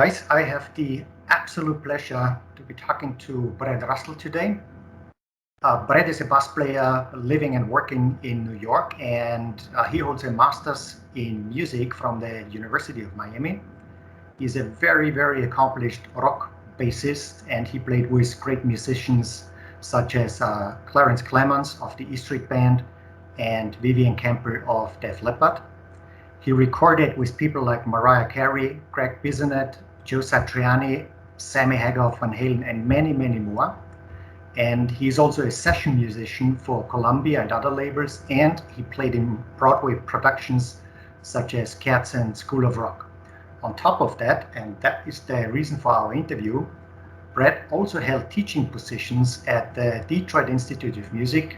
guys. I have the absolute pleasure to be talking to Brett Russell today. Brett is a bass player living and working in New York, and he holds a master's in music from the University of Miami. He's a very, very accomplished rock bassist, and he played with great musicians such as Clarence Clemons of the E Street Band and Vivian Kemper of Def Leppard. He recorded with people like Mariah Carey, Greg Bissonette, Joe Satriani, Sammy Hagar of Van Halen, and many, many more. And he's also a session musician for Columbia and other labels, and he played in Broadway productions such as Cats and School of Rock. On top of that, and that is the reason for our interview, Brett also held teaching positions at the Detroit Institute of Music,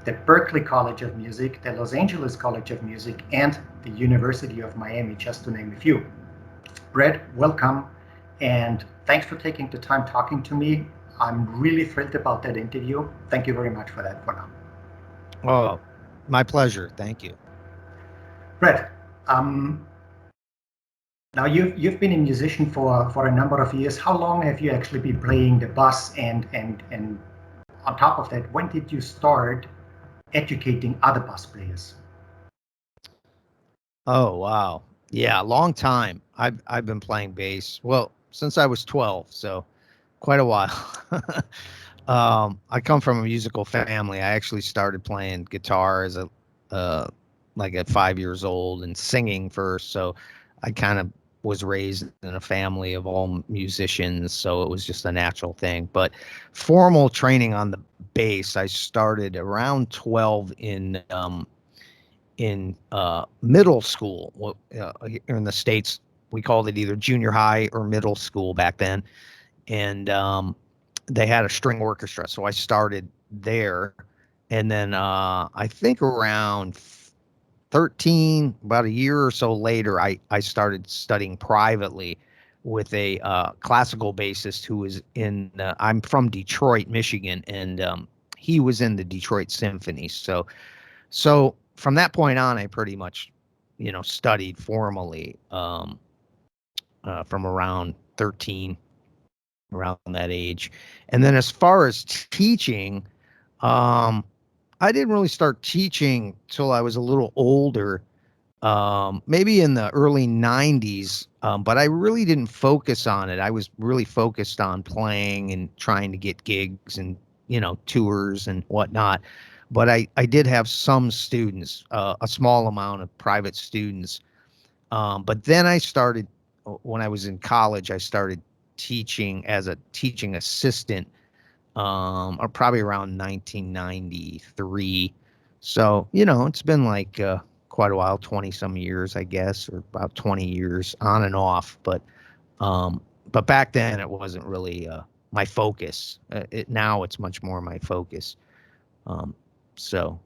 the Berklee College of Music, the Los Angeles College of Music, and the University of Miami, just to name a few. Brett, welcome, and thanks for taking the time talking to me. I'm really thrilled about that interview. Thank you very much for that for now. Oh, my pleasure. Thank you. Brett, now you've been a musician for a number of years. How long have you actually been playing the bass, and on top of that, when did you start educating other bass players? Oh, wow. Yeah, long time. I've been playing bass, well, since I was 12, so quite a while. I come from a musical family. I actually started playing guitar as like at 5 years old and singing first. So I kind of was raised in a family of all musicians, so it was just a natural thing. But formal training on the bass, I started around 12 in middle school. Here in the States, we called it either junior high or middle school back then. And they had a string orchestra, so I started there. And then I think around 13, about a year or so later, I started studying privately with a classical bassist who was in, I'm from Detroit, Michigan, and he was in the Detroit Symphony. So from that point on, I pretty much, studied formally from around 13, around that age. And then as far as teaching, I didn't really start teaching till I was a little older, maybe in the early 90s, but I really didn't focus on it. I was really focused on playing and trying to get gigs and, tours and whatnot. But I did have some students, a small amount of private students. But then I started, when I was in college, I started teaching as a teaching assistant, or probably around 1993. So, it's been like quite a while, 20 some years, I guess, or about 20 years on and off. But back then it wasn't really my focus. Now it's much more my focus. So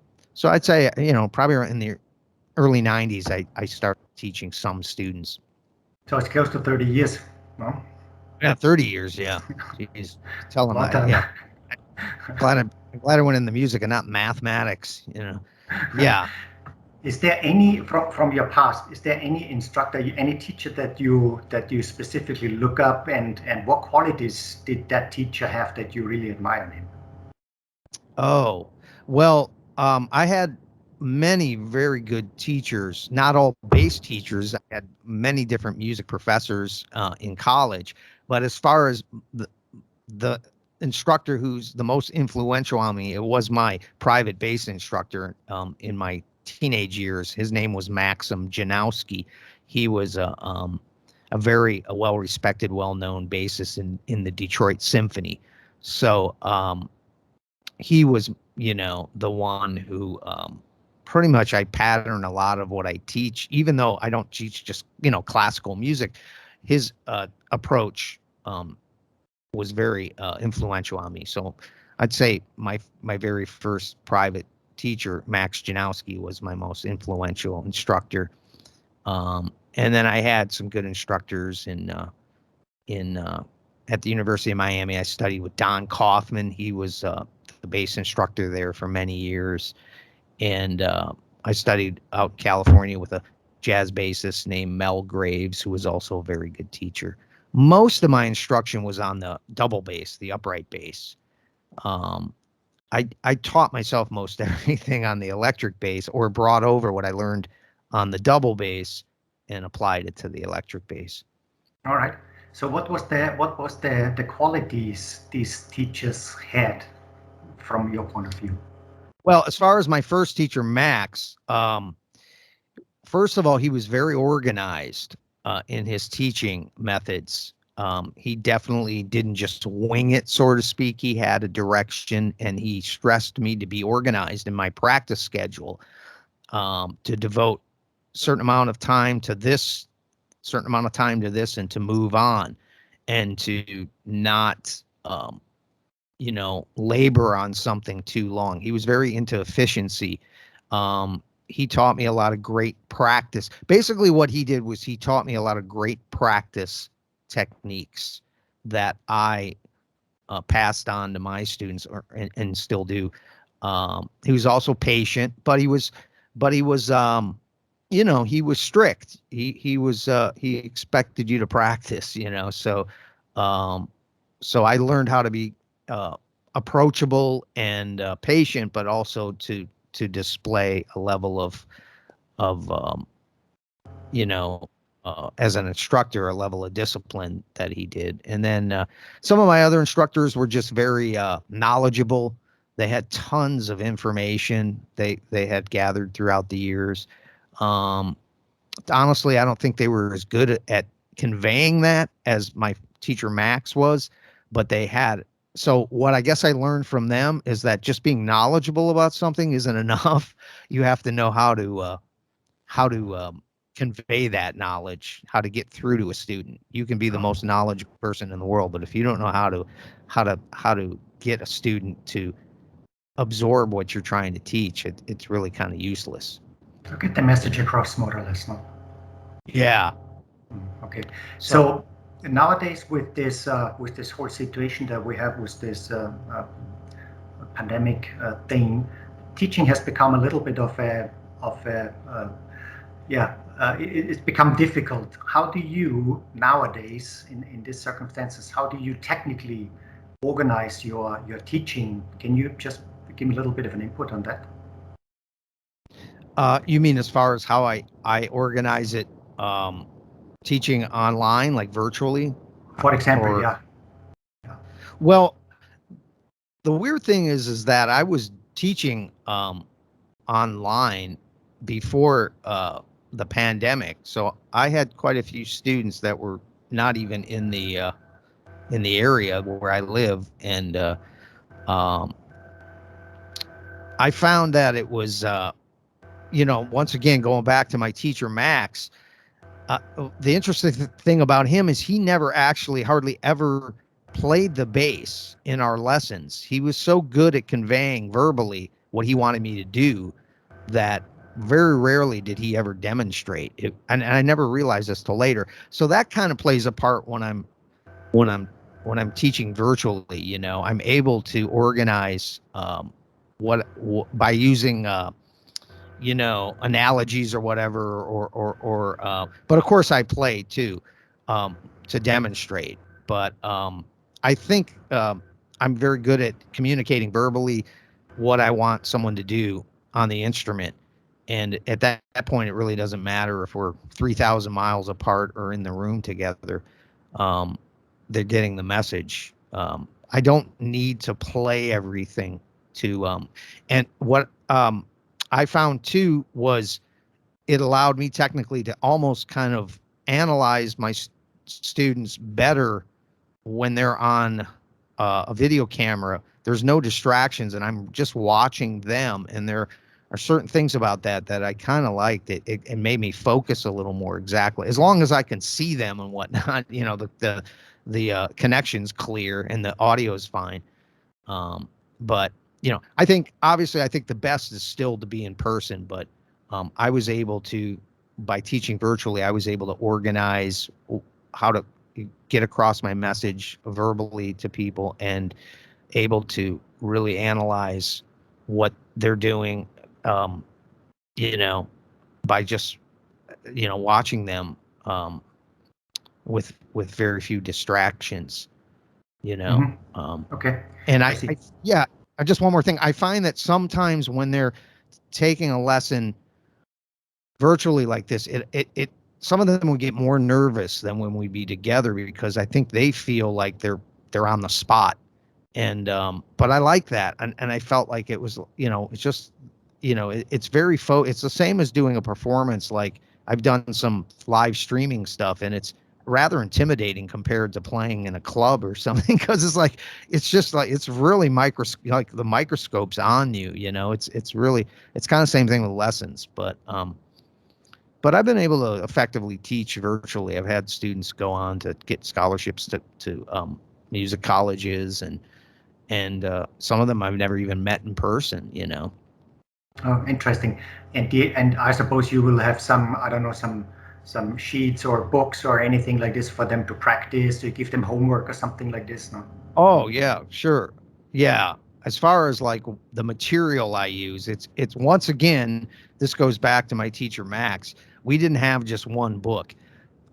I'd say, probably in the early 90s, I started teaching some students. So it's close to 30 years, no? Yeah, 30 years, yeah. Jeez, tell them Long time. yeah. I'm glad I went in the music and not mathematics, Yeah. Is there any from your past? Is there any instructor, any teacher that you specifically look up, and what qualities did that teacher have that you really admire in him? Oh, well, I had many very good teachers, not all bass teachers. I had many different music professors in college, but as far as the instructor who's the most influential on me, it was my private bass instructor in my teenage years. His name was Maxim Janowski. He was a very well-respected, well-known bassist in the Detroit Symphony. So he was, the one who pretty much I pattern a lot of what I teach, even though I don't teach just, classical music. His approach was very influential on me. So I'd say my very first private teacher, Max Janowski, was my most influential instructor. And then I had some good instructors at the University of Miami. I studied with Don Kaufman. He was the bass instructor there for many years. And I studied out in California with a jazz bassist named Mel Graves, who was also a very good teacher. Most of my instruction was on the double bass, the upright bass. Um, I taught myself most everything on the electric bass, or brought over what I learned on the double bass and applied it to the electric bass. All right. So what was the qualities these teachers had from your point of view? Well, as far as my first teacher, Max, first of all, he was very organized in his teaching methods. He definitely didn't just wing it, so to speak. He had a direction, and he stressed me to be organized in my practice schedule, to devote certain amount of time to this, certain amount of time to this, and to move on, and to not, labor on something too long. He was very into efficiency. He taught me a lot of great practice. Basically, what he did was he taught me a lot of great practice techniques that I passed on to my students, and still do. He was also patient, but he was strict. He expected you to practice, um, so I learned how to be uh, approachable and patient, but also to display a level of you know, as an instructor, a level of discipline that he did. And then some of my other instructors were just very knowledgeable. They had tons of information they had gathered throughout the years. Um, Honestly, I don't think they were as good at conveying that as my teacher Max was, but they had. So what I guess I learned from them is that just being knowledgeable about something isn't enough. You have to know how to convey that knowledge, how to get through to a student. You can be the most knowledgeable person in the world, but if you don't know how to get a student to absorb what you're trying to teach, it's really kind of useless. To get the message across more or less, no? Yeah. Okay. So So nowadays with this whole situation that we have with this pandemic thing, teaching has become a little bit it's become difficult. How do you nowadays, in these circumstances, how do you technically organize your teaching? Can you just give me a little bit of an input on that? you mean as far as how I organize it, um, teaching online, like virtually, For example, or yeah. Yeah. well, the weird thing is that I was teaching online before the pandemic, so I had quite a few students that were not even in the area where I live, and um, I found that it was once again going back to my teacher Max. The interesting thing about him is he never actually hardly ever played the bass in our lessons. He was so good at conveying verbally what he wanted me to do that very rarely did he ever demonstrate it. And I never realized this till later. So that kind of plays a part when I'm when I'm teaching virtually. I'm able to organize by using analogies or whatever, or but of course I play too, um, to demonstrate. But I think I'm very good at communicating verbally what I want someone to do on the instrument. And at that point, it really doesn't matter if we're 3,000 miles apart or in the room together. Um, they're getting the message. I don't need to play everything and what I found too was it allowed me technically to almost kind of analyze my students better when they're on a video camera. There's no distractions, and I'm just watching them. And there are certain things about that I kind of liked. It made me focus a little more exactly, as long as I can see them and whatnot. The connection's clear and the audio is fine. But I think the best is still to be in person, but I was able to, by teaching virtually, I was able to organize how to get across my message verbally to people, and able to really analyze what they're doing, um, you know, by just, watching them, um, with very few distractions, you know. Okay, And I see. yeah, just one more thing. I find that sometimes when they're taking a lesson virtually like this, it some of them will get more nervous than when we be together because I think they feel like they're on the spot. And but I like that, and I felt like it was, it's just, it's very it's the same as doing a performance. Like I've done some live streaming stuff, and it's rather intimidating compared to playing in a club or something because it's just like it's really like the microscope's on you. It's really, it's kind of the same thing with lessons, but I've been able to effectively teach virtually. I've had students go on to get scholarships to music colleges, and some of them I've never even met in person. Oh, interesting. And I suppose you will have some, I don't know, some sheets or books or anything like this for them to practice. You give them homework or something like this, no? Oh yeah, sure. Yeah. As far as like the material I use, it's once again, this goes back to my teacher Max. We didn't have just one book.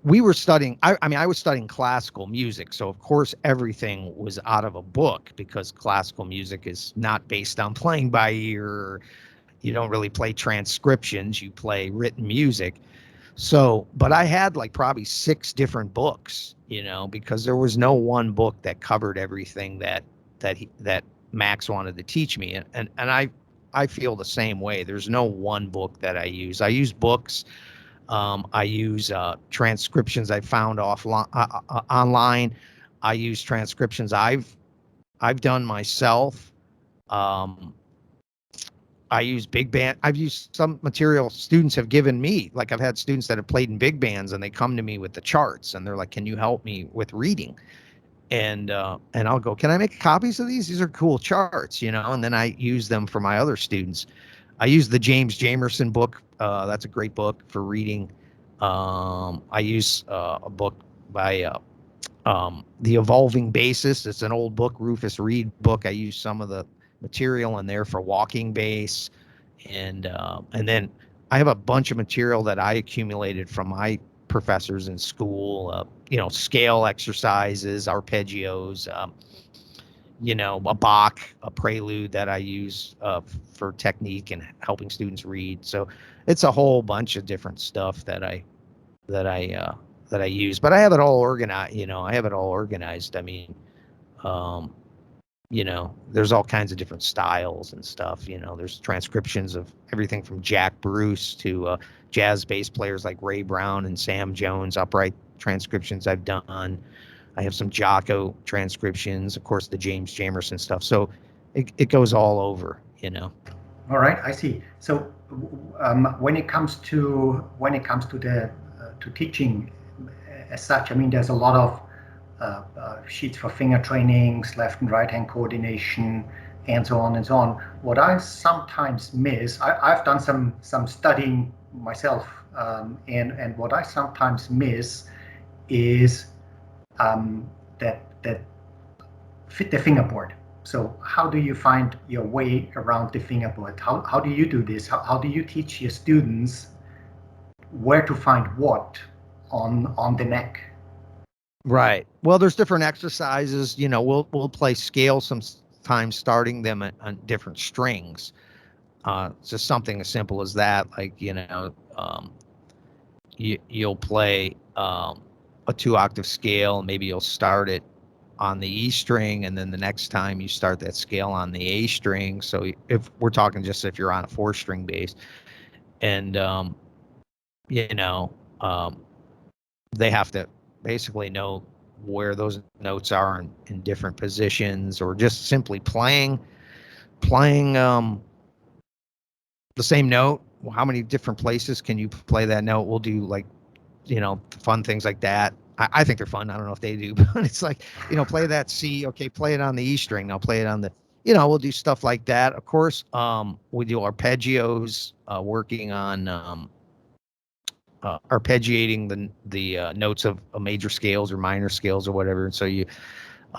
We were studying, I mean, I was studying classical music, so of course everything was out of a book because classical music is not based on playing by ear. You don't really play transcriptions, you play written music. So, but I had like probably six different books, because there was no one book that covered everything that Max wanted to teach me. And I feel the same way. There's no one book that I use. I use books. I use transcriptions I found offline, online. I use transcriptions I've done myself. Um, I use big band. I've used some material students have given me. Like I've had students that have played in big bands, and they come to me with the charts, and they're like, "Can you help me with reading?" And I'll go, "Can I make copies of these? These are cool charts, And then I use them for my other students. I use the James Jamerson book. That's a great book for reading. I use a book by The Evolving Bassist. It's an old book, Rufus Reed book. I use some of the material in there for walking bass, and then I have a bunch of material that I accumulated from my professors in school. Scale exercises, arpeggios. A Bach, a prelude that I use for technique and helping students read. So it's a whole bunch of different stuff that I uh, that I use. But I have it all organized. I have it all organized. I mean, um, there's all kinds of different styles and stuff. There's transcriptions of everything from Jack Bruce to jazz bass players like Ray Brown and Sam Jones, upright transcriptions I've done. I have some Jocko transcriptions, of course, the James Jamerson stuff. So it goes all over. All right, I see. So when it comes to the to teaching as such, I mean, there's a lot of sheets for finger trainings, left and right hand coordination, and so on and so on. What I sometimes miss, I've done some studying myself, and what I sometimes miss is that fit the fingerboard. So how do you find your way around the fingerboard? How do you do this? How do you teach your students where to find what on the neck? Right. Well, there's different exercises. We'll play scale sometimes, starting them on different strings. Just something as simple as that. Like you'll play a 2-octave scale. Maybe you'll start it on the E string, and then the next time you start that scale on the A string. So if we're talking just if you're on a 4-string bass, and you know, um, they have to basically know where those notes are in different positions, or just simply playing the same note. Well, how many different places can you play that note? We'll do like, fun things like that. I think they're fun. I don't know if they do, but it's like, play that C. Okay, play it on the E string. Now play it on the, we'll do stuff like that. Of course, we do arpeggios, working on arpeggiating the notes of major scales or minor scales or whatever. And so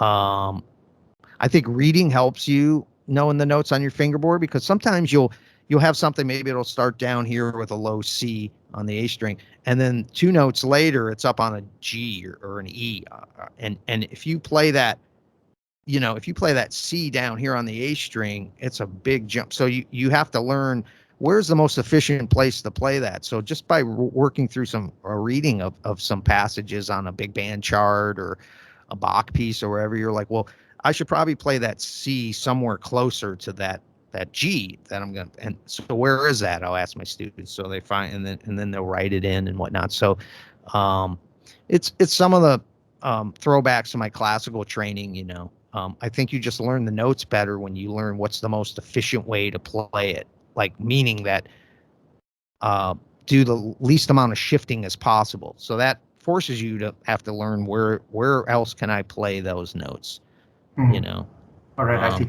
I think reading helps you knowing the notes on your fingerboard, because sometimes you'll have something, maybe it'll start down here with a low C, on the A string, and then 2 notes later it's up on a G or an E, and if you play that, if you play that C down here on the A string, it's a big jump. So you have to learn where's the most efficient place to play that. So just by working through some reading of some passages on a big band chart or a Bach piece or wherever, you're like, well, I should probably play that C somewhere closer to that G that I'm going to. And so where is that? I'll ask my students. So they find, and then they'll write it in and whatnot. So it's some of the throwbacks to my classical training. I think you just learn the notes better when you learn what's the most efficient way to play it. Like, meaning that do the least amount of shifting as possible. So that forces you to have to learn where else can I play those notes. All right, I see.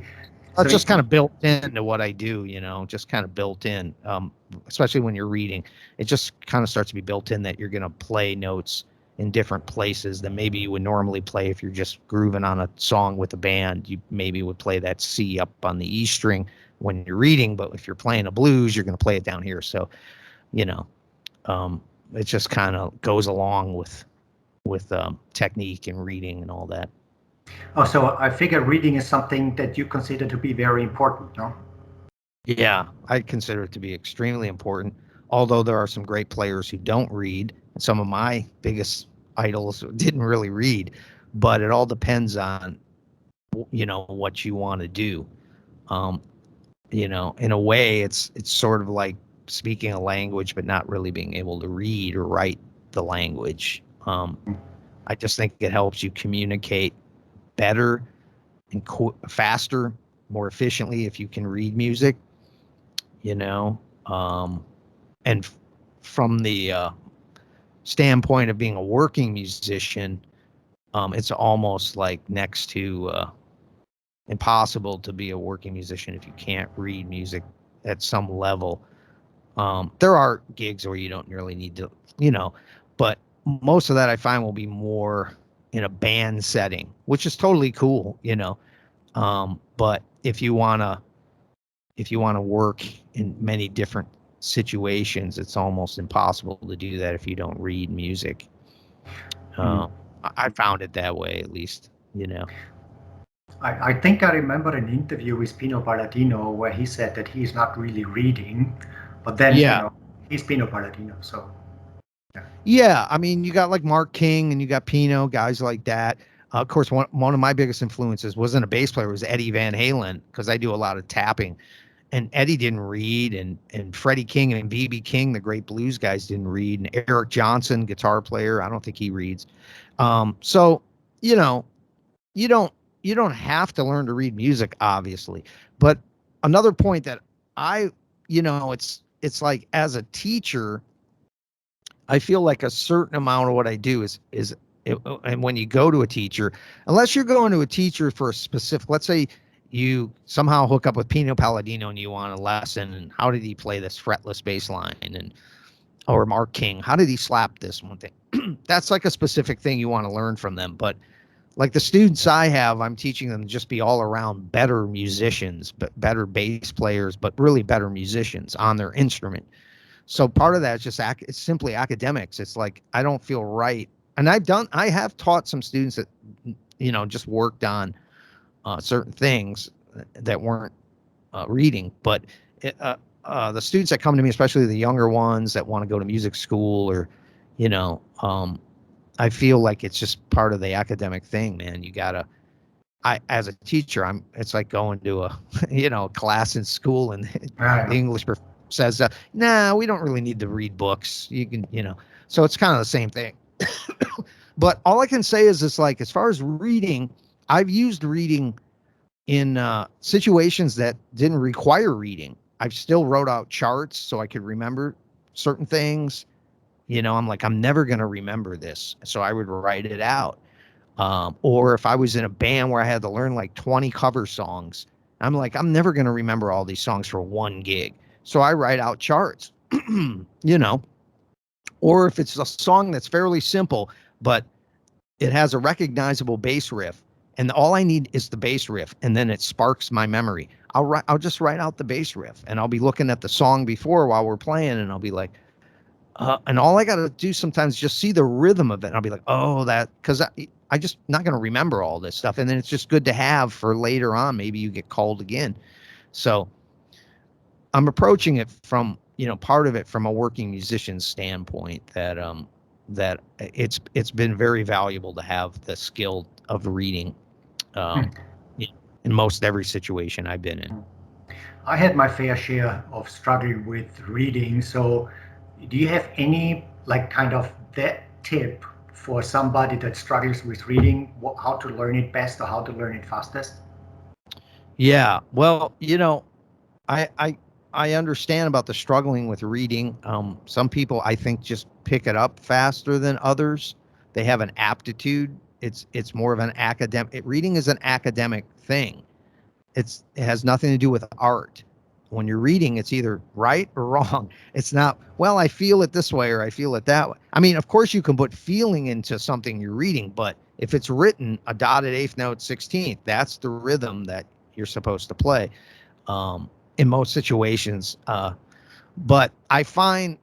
So it's just kind of built into what I do, just kind of built in, especially when you're reading. It just kind of starts to be built in that you're going to play notes in different places than maybe you would normally play if you're just grooving on a song with a band. You maybe would play that C up on the E string when you're reading, but if you're playing a blues, you're going to play it down here. So, it just kind of goes along with technique and reading and all that. Oh, so I figure reading is something that you consider to be very important, no? Yeah, I consider it to be extremely important. Although there are some great players who don't read, and some of my biggest idols didn't really read, but it all depends on, what you want to do. In a way, it's sort of like speaking a language, but not really being able to read or write the language. I just think it helps you communicate better and faster, more efficiently if you can read music, and from the standpoint of being a working musician, it's almost like next to impossible to be a working musician if you can't read music at some level. There are gigs where you don't really need to, but most of that I find will be more in a band setting, which is totally cool, but if you want to work in many different situations, it's almost impossible to do that if you don't read music. I found it that way, at least, I think I remember an interview with Pino Palladino where he said that he's not really reading, but then, he's Pino Palladino, so. Yeah, I mean, you got like Mark King and you got Pino, guys like that. Of course, one of my biggest influences wasn't a bass player, was Eddie Van Halen, because I do a lot of tapping. And Eddie didn't read, and Freddie King and B.B. King, the great blues guys, didn't read, and Eric Johnson, guitar player, I don't think he reads. So, you don't have to learn to read music, obviously. But another point that it's like, as a teacher, I feel like a certain amount of what I do is and when you go to a teacher, unless you're going to a teacher for a specific, let's say you somehow hook up with Pino Palladino and you want a lesson, and how did he play this fretless bass line, or Mark King, how did he slap this one thing? That's like a specific thing you want to learn from them. But like the students I have, I'm teaching them to just be all around better musicians, but better bass players, but really better musicians on their instrument. So part of that is just it's simply academics. It's like, I don't feel right. And I have taught some students that, just worked on certain things that weren't reading. But the students that come to me, especially the younger ones that want to go to music school, or, I feel like it's just part of the academic thing, man. As a teacher, it's like going to a, class in school, and the English professor says, nah, we don't really need to read books. You can, so it's kind of the same thing. But all I can say is, it's like, as far as reading, I've used reading in situations that didn't require reading. I've still wrote out charts so I could remember certain things. I'm like, I'm never going to remember this. So I would write it out. Or if I was in a band where I had to learn like 20 cover songs, I'm like, I'm never going to remember all these songs for one gig. So I write out charts, or if it's a song that's fairly simple, but it has a recognizable bass riff, and all I need is the bass riff, and then it sparks my memory. I'll just write out the bass riff, and I'll be looking at the song before while we're playing, and I'll be like, And all I got to do sometimes is just see the rhythm of it. And I'll be like, oh, that, because I just not going to remember all this stuff. And then it's just good to have for later on. Maybe you get called again. So I'm approaching it from, part of it from a working musician's standpoint, that it's been very valuable to have the skill of reading um, in most every situation I've been in. I had my fair share of struggling with reading. So, do you have any like kind of that tip for somebody that struggles with reading, how to learn it best or how to learn it fastest? Yeah, well, I I I understand about the struggling with reading. Some people I think just pick it up faster than others. They have an aptitude. It's more of an academic. Reading is an academic thing. It has nothing to do with art. When you're reading, it's either right or wrong. It's not, well, I feel it this way or I feel it that way. I mean, of course you can put feeling into something you're reading, but if it's written a dotted eighth note 16th, that's the rhythm that you're supposed to play in most situations. But I find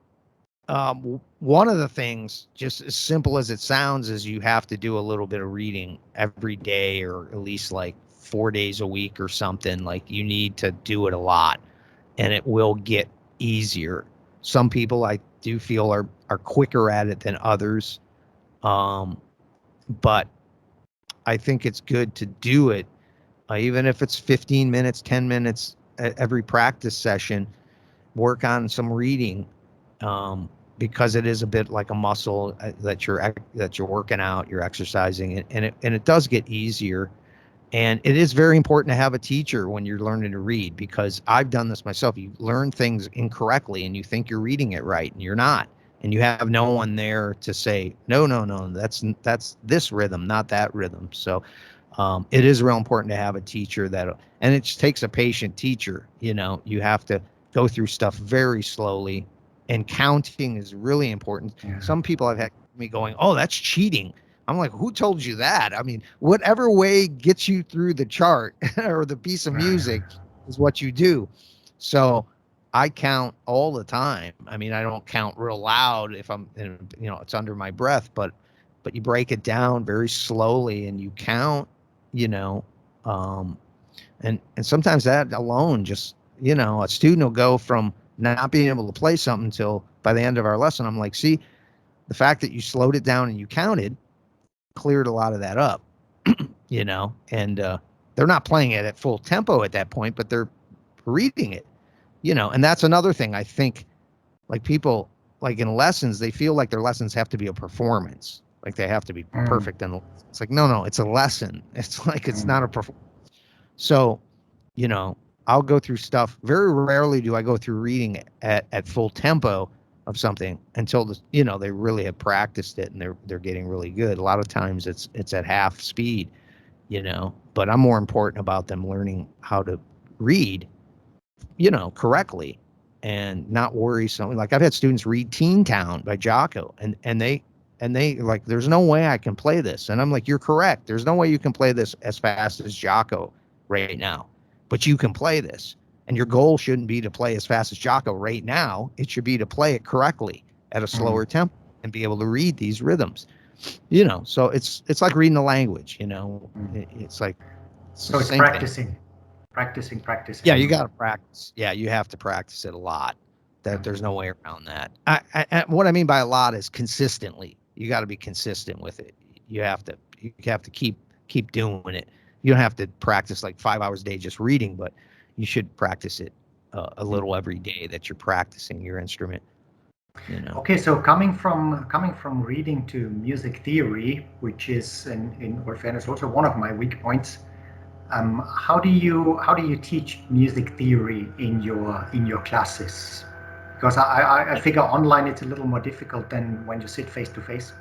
one of the things, just as simple as it sounds, is you have to do a little bit of reading every day, or at least like 4 days a week or something. Like you need to do it a lot, and it will get easier. Some people I do feel are quicker at it than others, but I think it's good to do it, even if it's 15 minutes, 10 minutes at every practice session. Work on some reading. Because it is a bit like a muscle that you're working out, you're exercising, and it does get easier. And it is very important to have a teacher when you're learning to read, because I've done this myself. You learn things incorrectly and you think you're reading it right, and you're not. And you have no one there to say, no, no, no, that's this rhythm, not that rhythm. So it is real important to have a teacher and it just takes a patient teacher. You have to go through stuff very slowly, and counting is really important. Yeah. Some people have had me going, oh, that's cheating. I'm like, who told you that? I mean, whatever way gets you through the chart or the piece of music is what you do. So I count all the time. I mean, I don't count real loud if I'm, it's under my breath, but you break it down very slowly and you count, and sometimes that alone just, a student will go from not being able to play something until by the end of our lesson, I'm like, see, the fact that you slowed it down and you counted cleared a lot of that up, and they're not playing it at full tempo at that point, but they're reading it, and that's another thing. I think like people, like in lessons, they feel like their lessons have to be a performance. Like they have to be perfect. And it's like, no, it's a lesson. It's like, it's not a performance. So, I'll go through stuff. Very rarely do I go through reading at full tempo of something until they really have practiced it and they're getting really good. A lot of times it's at half speed, but I'm more important about them learning how to read, correctly, and not worry something. Like I've had students read Teen Town by Jocko, and they like, there's no way I can play this. And I'm like, you're correct. There's no way you can play this as fast as Jocko right now, but you can play this. And your goal shouldn't be to play as fast as Jocko right now. It should be to play it correctly at a slower tempo and be able to read these rhythms, so it's like reading a language, it's like, so it's practicing. Practicing. Yeah, you got to practice. Yeah, you have to practice it a lot. There's no way around that. What I mean by a lot is consistently. You got to be consistent with it. You have to keep doing it. You don't have to practice like 5 hours a day just reading, but you should practice it a little every day that you're practicing your instrument. Okay, so coming from reading to music theory, which is in all fairness also one of my weak points. How do you teach music theory in your classes? Because I figure online it's a little more difficult than when you sit face to face.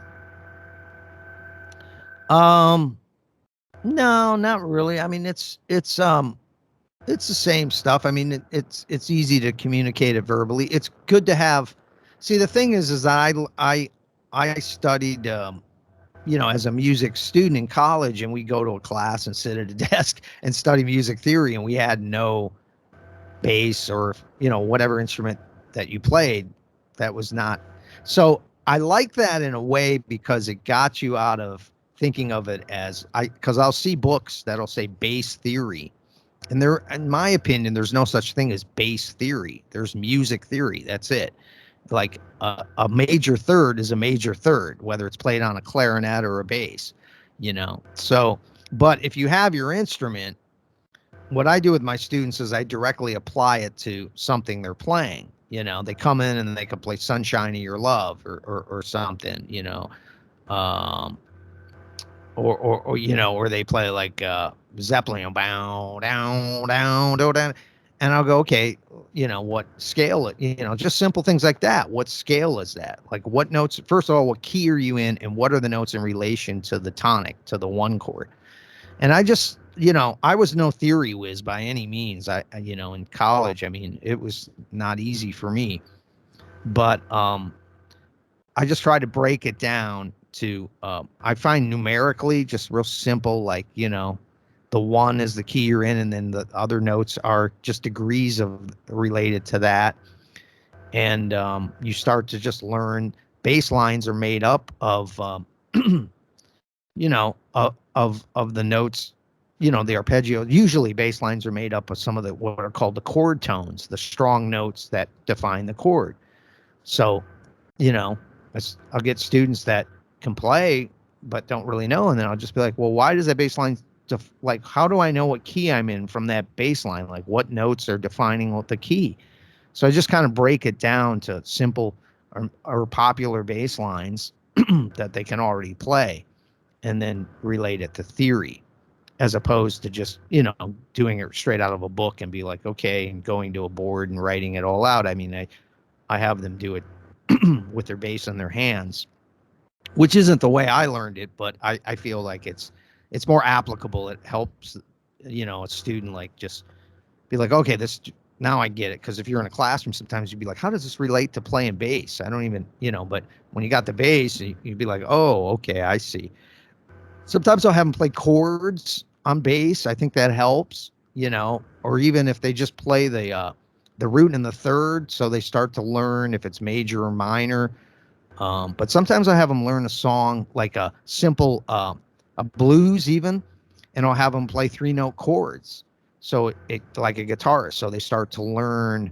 No, not really. I mean, it's the same stuff. I mean, it's easy to communicate it verbally. It's good to have. See, the thing is that I studied, as a music student in college, and we go to a class and sit at a desk and study music theory, and we had no bass or, whatever instrument that you played. That was not, So I like that in a way because it got you out of thinking of it as because I'll see books that'll say bass theory. And there, in my opinion, there's no such thing as bass theory. There's music theory. That's it. Like a major third is a major third, whether it's played on a clarinet or a bass, So, but if you have your instrument, what I do with my students is I directly apply it to something they're playing. They come in and they can play Sunshine of Your Love or something, um, or they play like Zeppelin, bow, down, down, down, down. And I'll go, okay, what scale just simple things like that. What scale is that? Like what notes, first of all, what key are you in and what are the notes in relation to the tonic, to the one chord? And I just, I was no theory whiz by any means. In college, I mean, it was not easy for me, but I just tried to break it down to, I find numerically just real simple, like, the one is the key you're in, and then the other notes are just degrees of related to that. And you start to just learn bass lines are made up of, of the notes, the arpeggio. Usually bass lines are made up of some of the what are called the chord tones, the strong notes that define the chord. So, you know, I'll get students that can play but don't really know, and then I'll just be like, well, why does that bass line like, how do I know what key I'm in from that bass line? Like, what notes are defining what the key? So I just kind of break it down to simple or popular bass lines that they can already play, and then relate it to theory, as opposed to just, doing it straight out of a book and be like, okay, and going to a board and writing it all out. I mean, I have them do it with their bass in their hands, which isn't the way I learned it, but I feel like it's more applicable. It helps, a student like just be like, okay, this now I get it. Because if you're in a classroom, sometimes you'd be like, how does this relate to playing bass? I don't even, but when you got the bass, you'd be like, oh, okay, I see. Sometimes I'll have them play chords on bass. I think that helps, or even if they just play the root and the third, so they start to learn if it's major or minor. But sometimes I have them learn a song like a simple a blues even, and I'll have them play 3-note chords. So it like a guitarist. So they start to learn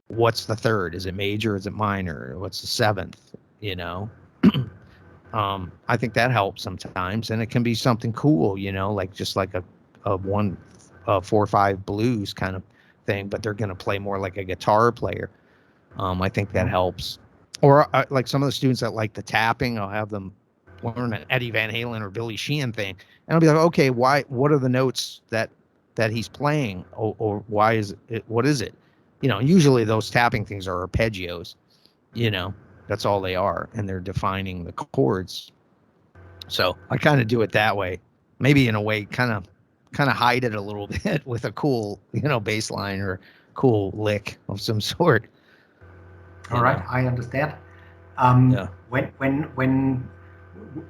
what's the third. Is it major? Is it minor? What's the seventh? I think that helps sometimes, and it can be something cool, like just like a 1-4-5 blues kind of thing, but they're going to play more like a guitar player. I think that helps. Or like some of the students that like the tapping, I'll have them learn an Eddie Van Halen or Billy Sheehan thing, and I'll be like, okay, what are the notes that he's playing, or why is it? What is it? Usually those tapping things are arpeggios. That's all they are, and they're defining the chords. So I kind of do it that way, maybe in a way, kind of hide it a little bit with a cool, bass line or cool lick of some sort. All right, I understand. Yeah. When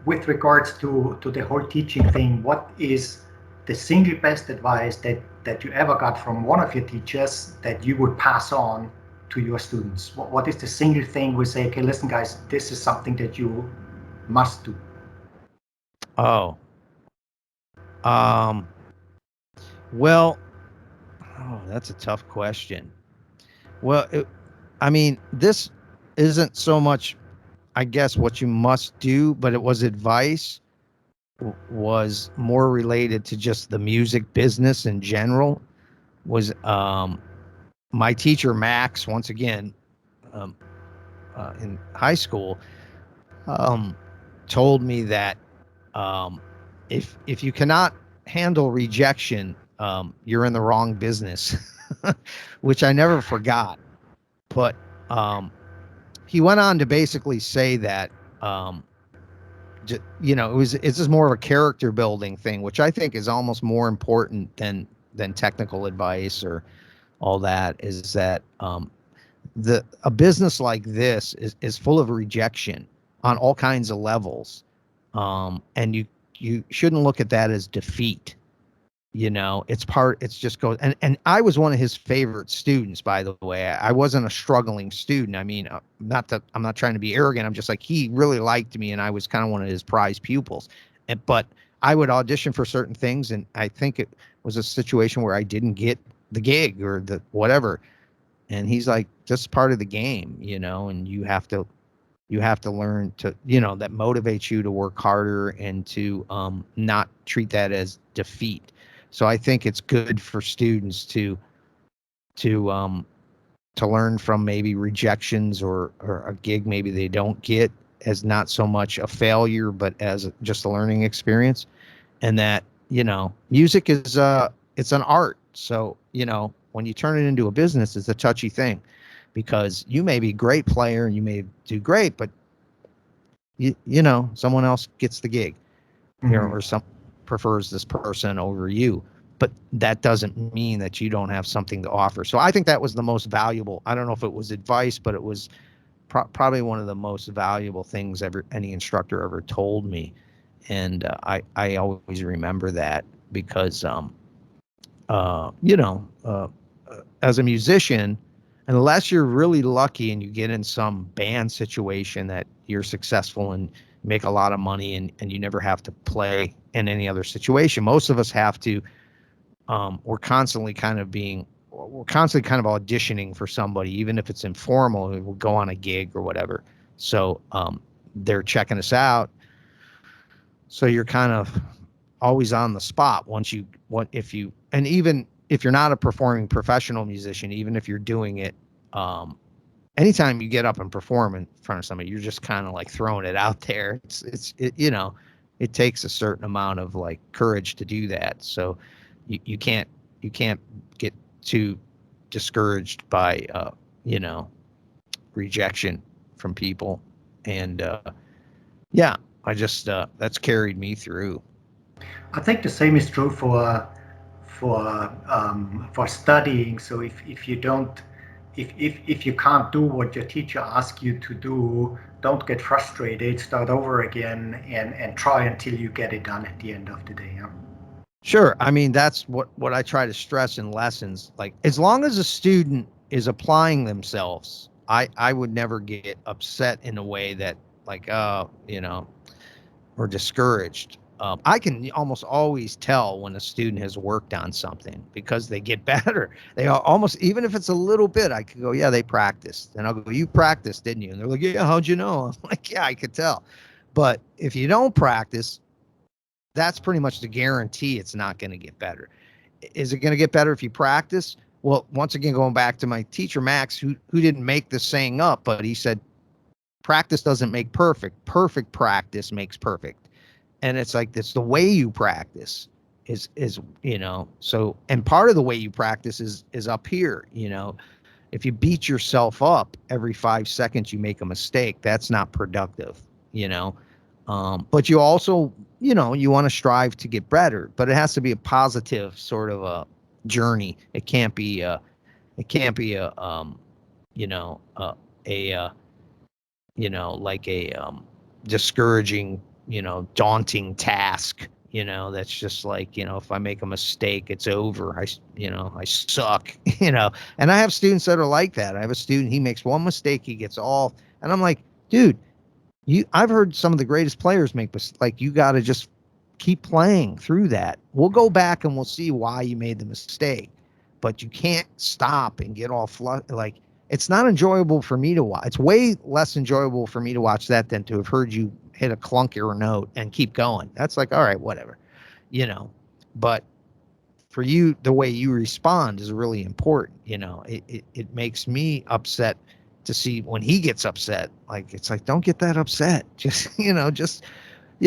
with regards to the whole teaching thing, what is the single best advice that you ever got from one of your teachers that you would pass on to your students? What is the single thing we say, okay, listen, guys, this is something that you must do? Oh. Well, that's a tough question. Well, I mean, this isn't so much, I guess, what you must do, but it was advice was more related to just the music business in general. Was my teacher Max, once again, in high school, told me that if you cannot handle rejection, you're in the wrong business, which I never forgot. But he went on to basically say that it's just more of a character building thing, which I think is almost more important than technical advice or all that. Is that a business like this is full of rejection on all kinds of levels, and you shouldn't look at that as defeat. It's just goes. And I was one of his favorite students, by the way. I wasn't a struggling student. I mean, not that I'm not trying to be arrogant. I'm just like, he really liked me and I was kind of one of his prized pupils. But I would audition for certain things. And I think it was a situation where I didn't get the gig or the whatever. And he's like, just part of the game, and you have to learn to, that motivates you to work harder and to not treat that as defeat. So I think it's good for students to um, to learn from maybe rejections or a gig maybe they don't get as not so much a failure, but as just a learning experience. And that, music is it's an art. So, when you turn it into a business, it's a touchy thing because you may be a great player and you may do great, but someone else gets the gig, Mm-hmm. or some prefers this person over you. But that doesn't mean that you don't have something to offer. So I think that was the most valuable. I don't know if it was advice, but it was probably one of the most valuable things ever any instructor ever told me. And I always remember that because uh, you know, uh, as a musician, unless you're really lucky and you get in some band situation that you're successful and make a lot of money and you never have to play in any other situation, most of us have to. We're constantly kind of auditioning for somebody, even if it's informal. We'll go on a gig or whatever. So they're checking us out. So you're kind of always on the spot once you what if you and even if you're not a performing professional musician, even if you're doing it, um, anytime you get up and perform in front of somebody, you're just kind of like throwing it out there. It takes a certain amount of like courage to do that. So you can't get too discouraged by you know rejection from people. And yeah, I just that's carried me through. I think the same is true for studying. So if you don't if you can't do what your teacher asks you to do, don't get frustrated. Start over again and try until you get it done at the end of the day. Yeah? Sure. I mean, that's what I try to stress in lessons. Like, as long as a student is applying themselves, I would never get upset in a way that, like, or discouraged. I can almost always tell when a student has worked on something because they get better. They are almost, even if it's a little bit, I could go, yeah, they practiced. And I'll go, you practiced, didn't you? And they're like, yeah, how'd you know? I'm like, yeah, I could tell. But if you don't practice, that's pretty much the guarantee it's not going to get better. Is it going to get better if you practice? Well, once again, going back to my teacher, Max, who didn't make this saying up, but he said, practice doesn't make perfect. Perfect practice makes perfect. And it's like, it's the way you practice so, and part of the way you practice is up here. If you beat yourself up every 5 seconds, you make a mistake. That's not productive, you know. But you also, you want to strive to get better, but it has to be a positive sort of a journey. It can't be you know, like a discouraging, daunting task. That's just like, if I make a mistake, it's over. I suck. And I have students that are like that. I have a student, he makes one mistake, he gets all, and I'm like, dude, I've heard some of the greatest players make like, you got to just keep playing through that. We'll go back and we'll see why you made the mistake, but you can't stop and get all like, it's not enjoyable for me to watch. It's way less enjoyable for me to watch that than to have heard you hit a clunkier note and keep going. That's like, all right, whatever, you know. But for you, the way you respond is really important. It makes me upset to see when he gets upset. Like, it's like, don't get that upset. You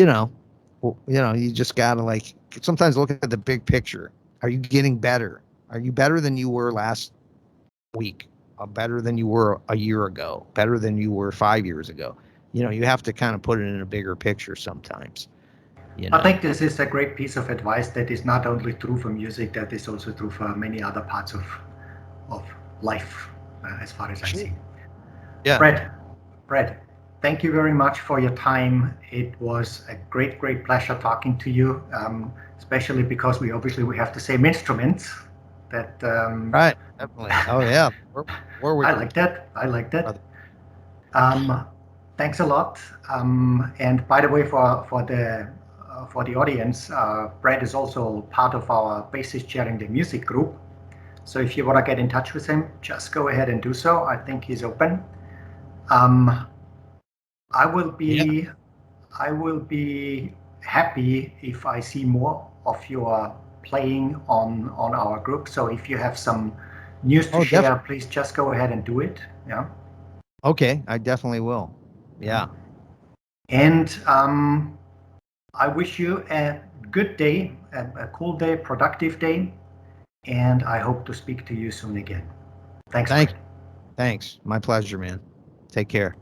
know, you just gotta, like, sometimes look at the big picture. Are you getting better? Are you better than you were last week? Better than you were a year ago? Better than you were 5 years ago? You have to kind of put it in a bigger picture sometimes. You I know. think this is a great piece of advice that is not only true for music, that is also true for many other parts of life, as far as I Sure. see. Yeah. Brad, Brad, thank you very much for your time. It was a great pleasure talking to you, especially because we have the same instruments. That Right, definitely. Oh yeah, where we I like that. Um, Thanks a lot. And by the way, for the audience, Brad is also part of our Bassist Sharing the Music group. So if you want to get in touch with him, just go ahead and do so. I think he's open. Um, I will Yeah. be I will be happy if I see more of your playing on our group. So if you have some news to Oh, share, definitely. please just go ahead and do it. Yeah. Okay, I definitely will. Yeah. And I wish you a good day, a cool day, productive day, and I hope to speak to you soon again. Thanks, Thank Brett. you. Thanks. My pleasure, man. Take care.